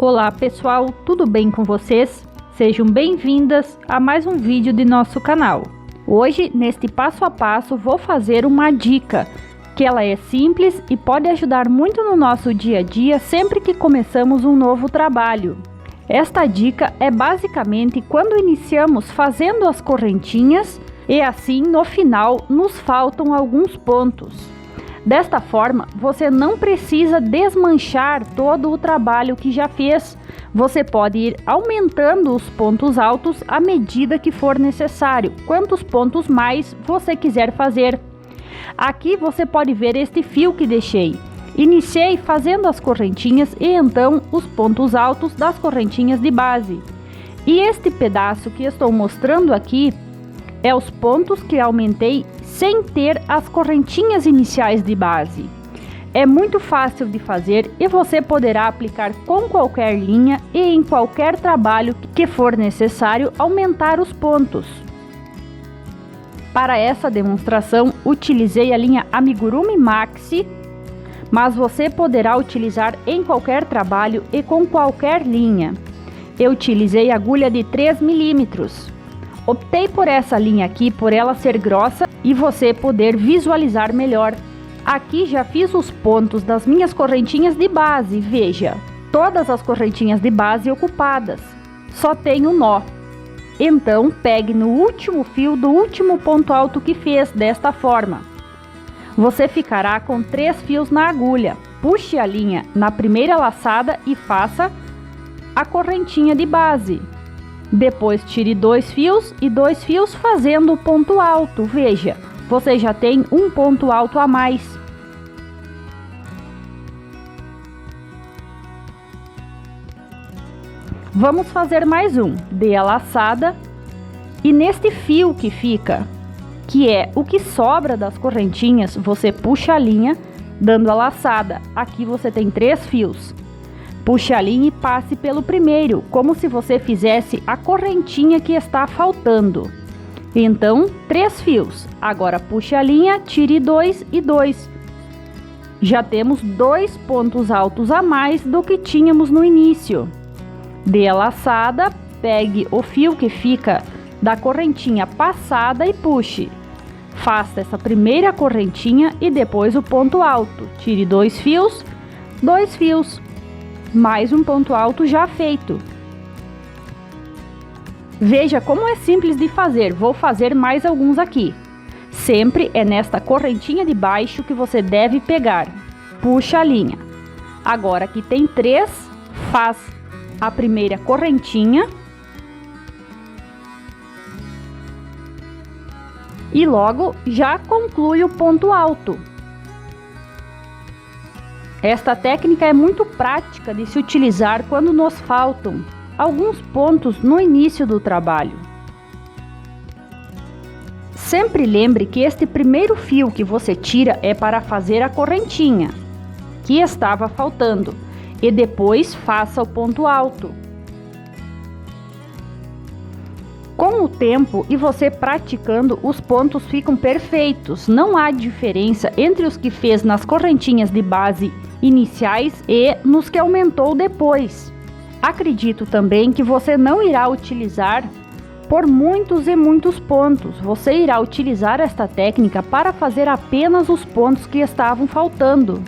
Olá pessoal, tudo bem com vocês? Sejam bem-vindas a mais um vídeo de nosso canal. Hoje, neste passo a passo, vou fazer uma dica, que ela é simples e pode ajudar muito no nosso dia a dia sempre que começamos um novo trabalho. Esta dica é basicamente quando iniciamos fazendo as correntinhas e assim no final nos faltam alguns pontos. Desta forma, você não precisa desmanchar todo o trabalho que já fez. Você pode ir aumentando os pontos altos à medida que for necessário, quantos pontos mais você quiser fazer. Aqui você pode ver este fio que deixei. Iniciei fazendo as correntinhas e então os pontos altos das correntinhas de base. E este pedaço que estou mostrando aqui é os pontos que aumentei sem ter as correntinhas iniciais de base. É muito fácil de fazer e você poderá aplicar com qualquer linha e em qualquer trabalho que for necessário aumentar os pontos. Para essa demonstração, utilizei a linha Amigurumi Maxi, mas você poderá utilizar em qualquer trabalho e com qualquer linha. Eu utilizei agulha de 3 milímetros. Optei por essa linha aqui, por ela ser grossa e você poder visualizar melhor. Aqui já fiz os pontos das minhas correntinhas de base, veja, todas as correntinhas de base ocupadas, só tem um nó. Então pegue no último fio do último ponto alto que fez, desta forma. Você ficará com 3 fios na agulha, puxe a linha na primeira laçada e faça a correntinha de base. Depois tire 2 fios e 2 fios fazendo o ponto alto, veja, você já tem um ponto alto a mais. Vamos fazer mais um, dê a laçada e neste fio que fica, que é o que sobra das correntinhas, você puxa a linha dando a laçada. Aqui você tem 3 fios. Puxe a linha e passe pelo primeiro, como se você fizesse a correntinha que está faltando. Então, 3 fios. Agora puxe a linha, tire 2 e 2. Já temos 2 pontos altos a mais do que tínhamos no início. Dê a laçada, pegue o fio que fica da correntinha passada e puxe. Faça essa primeira correntinha e depois o ponto alto. Tire 2 fios, 2 fios. Mais um ponto alto já feito. Veja como é simples de fazer, vou fazer mais alguns aqui. Sempre é nesta correntinha de baixo que você deve pegar. Puxa a linha. Agora aqui tem 3, faz a primeira correntinha. E logo já conclui o ponto alto. Esta técnica é muito prática de se utilizar quando nos faltam alguns pontos no início do trabalho. Sempre lembre que este primeiro fio que você tira é para fazer a correntinha que estava faltando e depois faça o ponto alto. Com o tempo e você praticando, os pontos ficam perfeitos. Não há diferença entre os que fez nas correntinhas de base iniciais e nos que aumentou depois. Acredito também que você não irá utilizar por muitos e muitos pontos. Você irá utilizar esta técnica para fazer apenas os pontos que estavam faltando.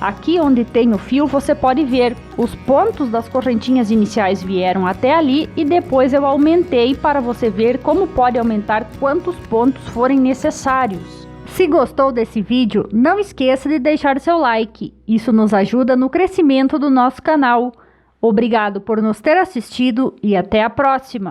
Aqui onde tem o fio, você pode ver, os pontos das correntinhas iniciais vieram até ali e depois eu aumentei para você ver como pode aumentar quantos pontos forem necessários. Se gostou desse vídeo, não esqueça de deixar seu like, isso nos ajuda no crescimento do nosso canal. Obrigado por nos ter assistido e até a próxima!